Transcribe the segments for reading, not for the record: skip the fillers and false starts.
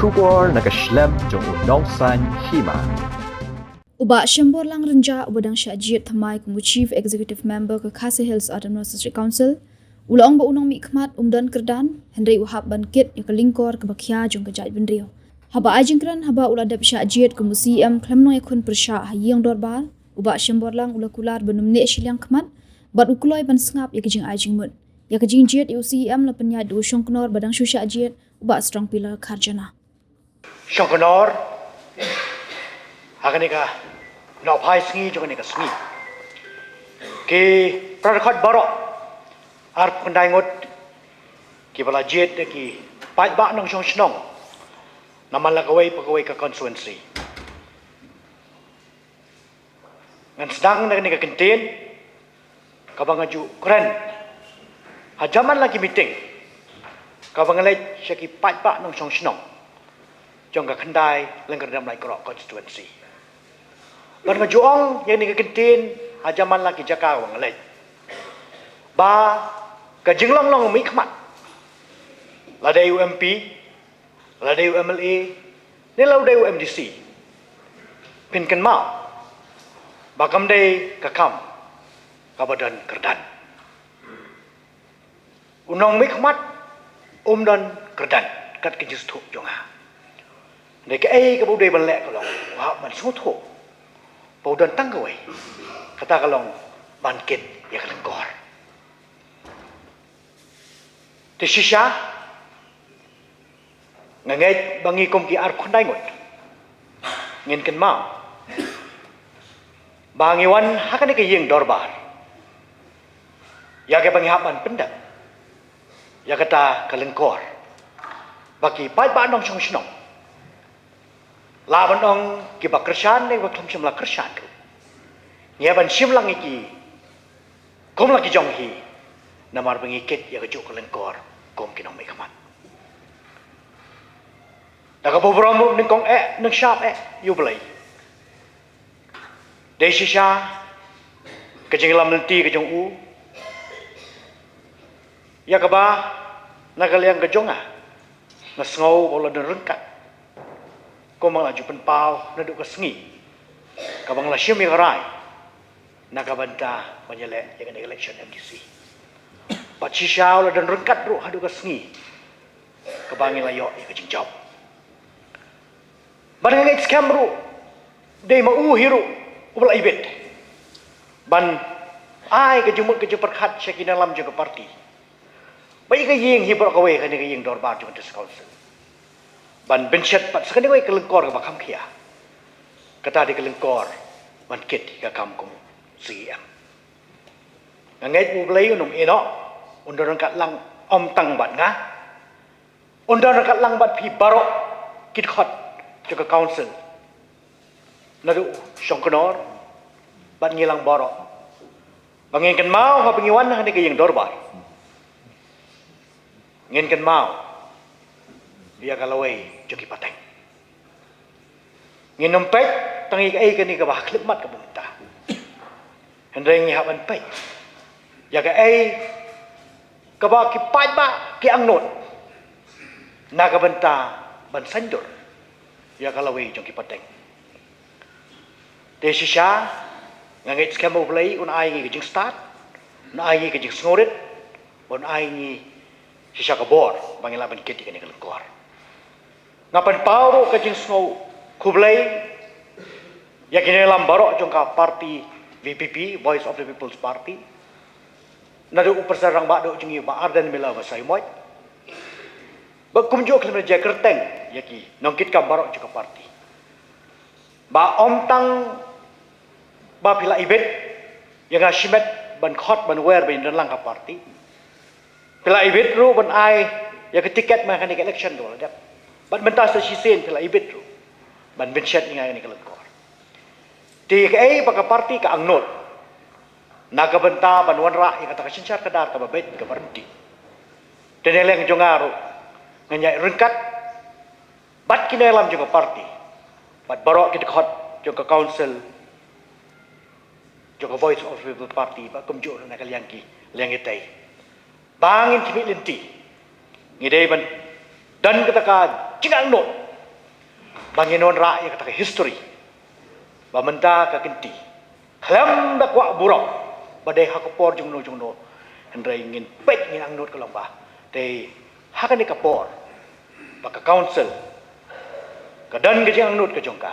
Shubor nakaslem jong unongsan hima. Uba Shambor lang renja ubadang Syajid Thamai kumu Chief Executive Member ke Khasi Hills Administrative Council. Ulang ba unang mikmat umdan kerdan Henry Wahab Bankit yang kelingkor ke Bakia jong kejat bendrio. Haba ajingkran haba uladap Syajid kumu CM klamno yakun persya hayang dorbal. Uba Shambor lang ula kular benumne silang kemat bat ukuloi ban sengap ya kejing ajingmut. Ya kejing jid yu CM la penyat du syong knor badang Syajid uba strong pillar karjana. Syongkonor, hakanika, napai sengi juga nika sengi. Ki pradekat barok, arp kendai ngot, ki bala jet ki pai bak nong syong senong, naman lagawai pegawai ke konstituensi. Ngan sedang nika kentin, kabang aju keren, hajaman lagi meeting, kabang lek syaki pai bak nong syong senong. Jong ka kendai lengkar dalam lai kerok konstituensi. Ban ngajuang yang ni kentin hajaman lagi jaka wang lai. Ba ka jinglong long mi khmat. Ladai UMP, ladai UMLA, ni ladai UMDC. Pin kan mau. Ba kam dai ka kam ka badan kerdan. Unong mi khmat dan kerdan kat kejis thuk jonga. Nek ke budai balek kalong, wah man soto. Paudan tanggawai. Kata kalong bangkit ya kalengkor. Ti shisha ngangai bangi kom ki ar khundai ngot. Ngin ken mau. Bangiwan hakan ke yeng dorbar. Ya ke bangi hapan pendak. Ya kata kalengkor. Baki pai ba nong chong snong. Laban ong kibak kersan ni waktu simla kersan tu. Nyaban simlang iki, kom lagi jong hi, namar pengikit ya kejuk kelengkor, kom kinong may kamat. Nakaboborom ng kong ng shop yublay. Desi siya, kajing lam nanti kajong u. Ya kaba, nagaliang kajong nasengaw wala ng rengkat. Kau malah jupen pau naduk ke sengi. Kabang la syumi garai. Nakabanta menyelek dengan election MDC. Pat sisau la dan rengkat ru hadu ke sengi. Kabangin la yok ke jingjau. Ban ngai scam ru. Dei ma u hiru ubal ibet. Ban ai ke jumut ke perkhat syakina lam juga parti. Bai ke ying hibro kawe ke ni ying dorbar jumat council. Ban bencet pat sekali wei kelengkor ke bakam kia. Kata di kelengkor ban kit ke kam kum CM. Ngai bu blai unum eno undang kat lang om tang bat nga. Undang kat lang bat pi barok kit khot ke council. Nadu Syongkonor bat ngilang barok. Bangin kan mau ha pengiwan ha ni ke yang dorbar. Ngin kan mau dia kalawai joki pateng. Nginom pek tangi ai kani ka bah klipmat ka bumta. Hendai ngi haban pek. Ya ka ai ka ba ki pai ba ki angnot. Na ka benta ban sandur. Ya kalawai joki pateng. Te shisha ngangai skemo blai un ai ngi jing start. Un ai ngi jing snorit. Un ai ngi shisha ka bor bangila ban kiti kani kelengkor. Ngapan pau ke jing snow kublai ya kini lam barok jongka parti VPP Voice of the People's Party nadu upersarang ba do jungi ba ardan mila basai moy ba kumjo klem je kerteng yaki nongkit kam barok jongka parti ba om tang ba pila ibet yang asimet ban khot ban wer ban dan langka parti pila ibet ru ban ai ya ke tiket ma kan election do dap. Ban bentas si sen pela ibet ru. Ban bencet ngai ni kelengkor. Di ke baka parti ka angnot. Naga benta ban wanra yang kata kasincar kadar ka babet ka berhenti. Deneleng jongaru nganyai rengkat bat kinelam juga parti. Bat barok kita khot juga council juga Voice of the People Party ba kumjo na kaliangki liangitai. Bangin kimi linti. Ngidai ban dan katakan jingang not banginon ra ya kata history bamenta ka kinti klam da kwa burok badai hakapor jungno hendrai ngin pet ngin angnot kalong ba te hakani kapor baka council kadan ke jang angnot ke jongka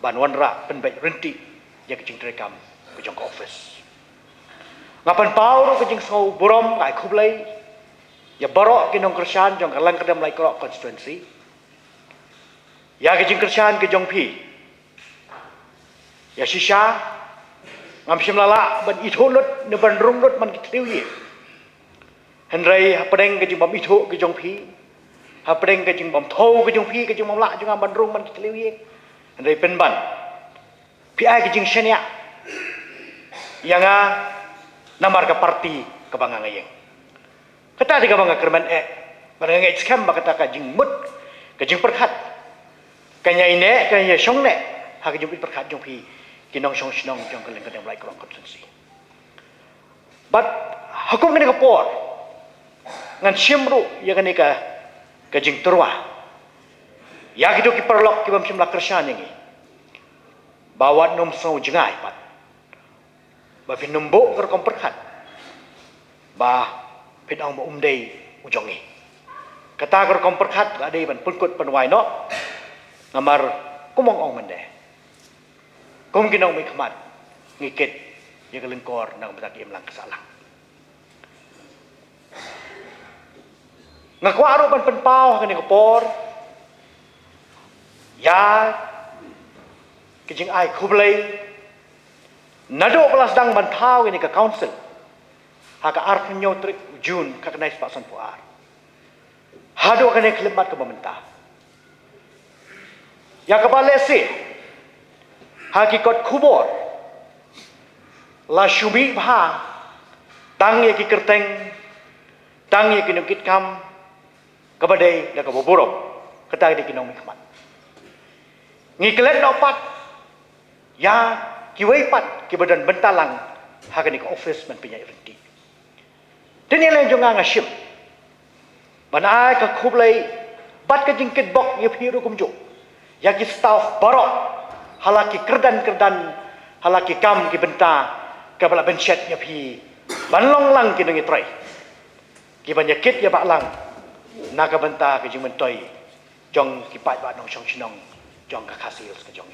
banwan ra penbai renti ya ke jing rekam ke jongka office ngapan pau ke jing sau burom kai khublai ya barok kinong kersan jong kalang kadam lai krok constituency ya ke jing kersan ke jong pi ya shisha ngam sim lala ban itholut ne ban rungut man kitriu ye hendrai hapdeng ke jing bam itho ke jong pi hapdeng ke jing bam thau ke jong pi ke jing bam la jong ban rung man kitriu ye hendrai pen ban pi ai ke jing shenia yanga namar ka parti ka banga ngayeng kata di ka banga kerman banga ngay skam ba kata ka jing mut ka jing perkhat kanya ine kanya shong ne ha ka jing perkhat jong pi kinong shong shnong jong ka leng ka dam lai krong constituency but hakum ni ka por ngan simru ya ka ni ka jing turwa ya ki do ki perlok ki bam sim la kersan ngi bawat nom so jengai pat ba pin numbo ker kom perkhat ba pin ong ba umdei ujongi kata ker kom perkhat ade ban pulkut panwai no ngamar kumong ong mende kum kinong mi khmat ngikit ya kelengkor nang betak im lang kesalang ngakwa aro ban penpau kani kapor ya kijing ai khublai nado pelas dang ban thau ini ke council haka artnyo trik jun ka kanai pasan puar hado kane khlemat ke pemerintah ya kepala se hakikat kubor la syubi bha tang ye ki kerteng tang ye ki nukit kam kabadai da ka boborok kata di kinong mikmat ngiklet nopat ya kiwai pat ki badan bentalang hakani ka office man pinya renti dini lain jonga ngaship banai ka khublai bat ka jingkit bok ye phiru kumjo ya ki staff barok halaki kerdan halaki kam ki benta ka bala benchet nya phi banlong lang ki ngi trai ki banyakit ya baklang na ka benta ki jing mentoi jong ki pat ba nong shong chinong jong ka khasil ka jong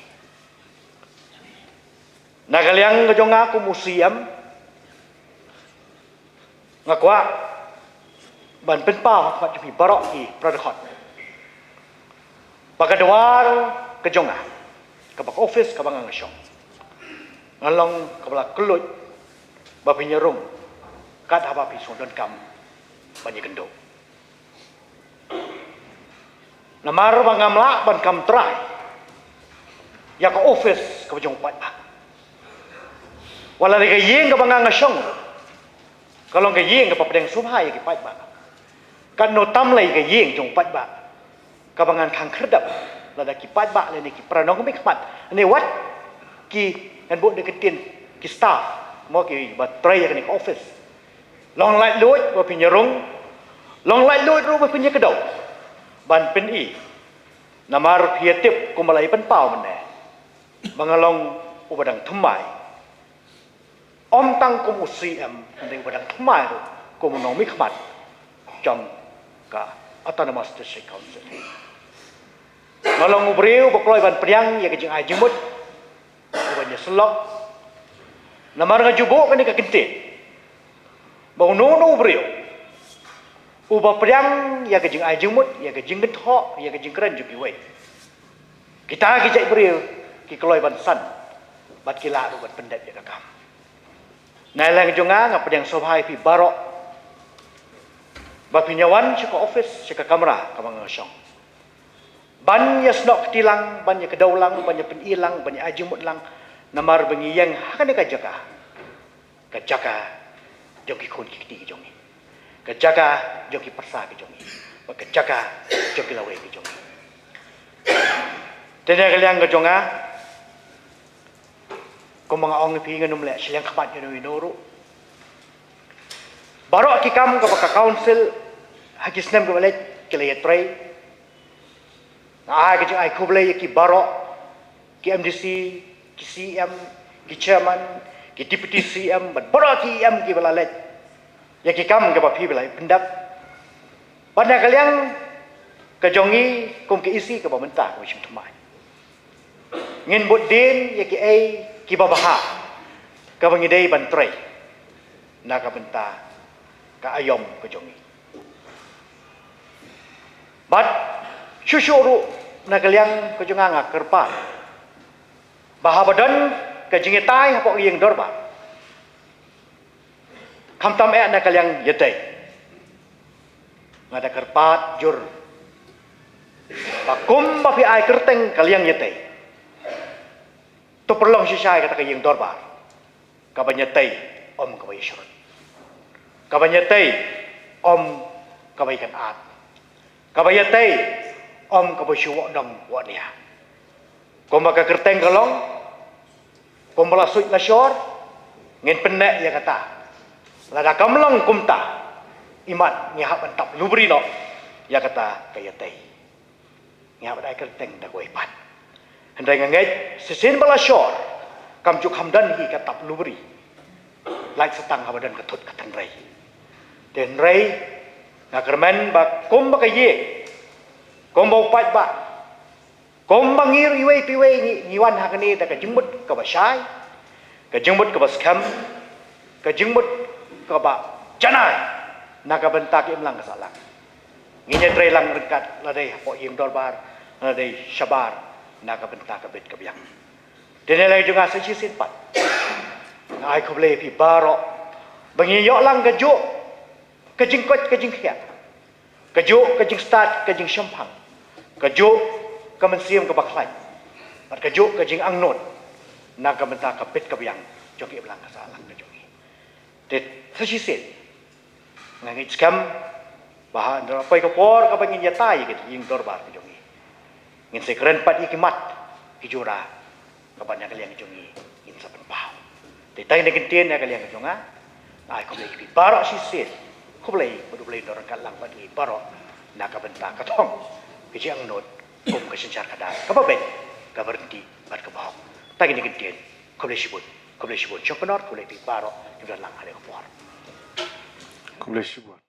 nagaliang ngajong aku museum ngakwa ban penpau mat pi barok ki pradkhot bakadwar kejong ka bak office ka bang ngashong ngalong ka bala kluj ba pinyarung kat haba pi sondon kam banyi gendo namar bangamla ban kam trai ya ka office ka bajong pat wala ka yeng ka banga ngashong kalong ka yeng ka papadeng subhai ki pat ba kan no tamlai ka yeng jong pat ba ka bangan khang khrdap lada ki pat ba le ni ki pranong mi khmat ne wat ki kan bo de ketin ki staff mo ki ba trai ka ni office long lai luit ba pinyarung long lai luit ru ba pinya kedau ban pen i namar pietip ko malai pen pau man ne mangalong ubadang thumai om tang ko museum ndai ubadang thumai ru ko monong mi khmat jong ka autonomous district council ngalong ubreu bakloi ban priang ya kejing ai jemut ubanya selok namar ngajubo kan ka kintit bau no ubreu uba priang ya kejing ai jemut ya kejing gentho ya kejing keren juki wei kita ki jai ubreu ki kloi ban san bat kila ru bat pendat ya kakam nai lang jonga ngapdeng sobhai pi barok ba pinyawan ci ko office ci ka kamera ka mga syong ban ya snok tilang ban ya kedaulang ban ya penilang ban ya ajimut lang namar bengi yang hakan ka jaka joki kun ki jongi ka jaka joki persa ki jongi ba ka jaka joki lawe ki jongi tena kaliang ka jonga ko mga ong pi nganum le silang khapat yo winoro barok ki kam ka council hagis nem ka balet kilay tray Ai ke jing ai kublai ki barok ki MDC ki CM ki chairman ki deputy CM ban barok ki M ki balalet ya ki kam ke bapi belai pendap pada kalian ke jongi kum ke isi ke pemerintah ko chim thmai ngin bot din ya ki ai ki babaha ke bangidei ban trei na ka benta ka ayom ke jongi bat syusyuru na kalian ke jonganga kerpa bahabadan ke jingitai hapok yang dorba kamtam na kalian yetai ngada kerpat jur bakum bapi ai kerteng kalian yetai to perlong sisai kata ke yang dorba kabanyetai om kabay syurut kabanyetai om kabaikan at kabayetai om kabay syuwak dong wadnya kumba ka kerteng kalong kumbala suit na syur ngin penek ya kata lada kamlong kumta imat ngihap antap lubri no ya kata kayetai ngihap dai kerteng da goipat hendai ngangej sesin bala syur kamjuk hamdan hi katap lubri lai setang habadan ketut katan rei den rei ngakermen ba kumba kaye kumba upat ba kumba ngir iwe piwe ngiwan hakani da ka jengmut ka basai ka jengmut ka baskam ka jengmut ka ba janai naga bentak imlang kasalang nginya trei lang rekat ladai po yim dorbar ladai syabar naga bentak ka bet ka biang denelai juga seci sinpat ai kuble pi baro bangi yo lang gajo kejingkot kejingkhia gajo kejing start kejing syampang gajo kemensiam ke baklai pat gajo kejing angnot naga bentak ka bet ka biang joki imlang kasalang gajo det seci sin ngangi skam bahan rapai ko por ka bangin yatai gitu ying dorbar ke jongi ngin sekren pat ikimat kijura ka banyak kalian ke jongi in saben pau detai ne kentien ya kalian ke jonga ai ko lagi pi barok sisit ko boleh bodu boleh dorang kalang bagi barok nak ka benta ka tong ke jang not kum ke sencar kadai ka babet ka berhenti bar ke bawah tagi ne kentien ko boleh sibut chok penor ko boleh pi barok juran lang ale ko por Kumulay siya.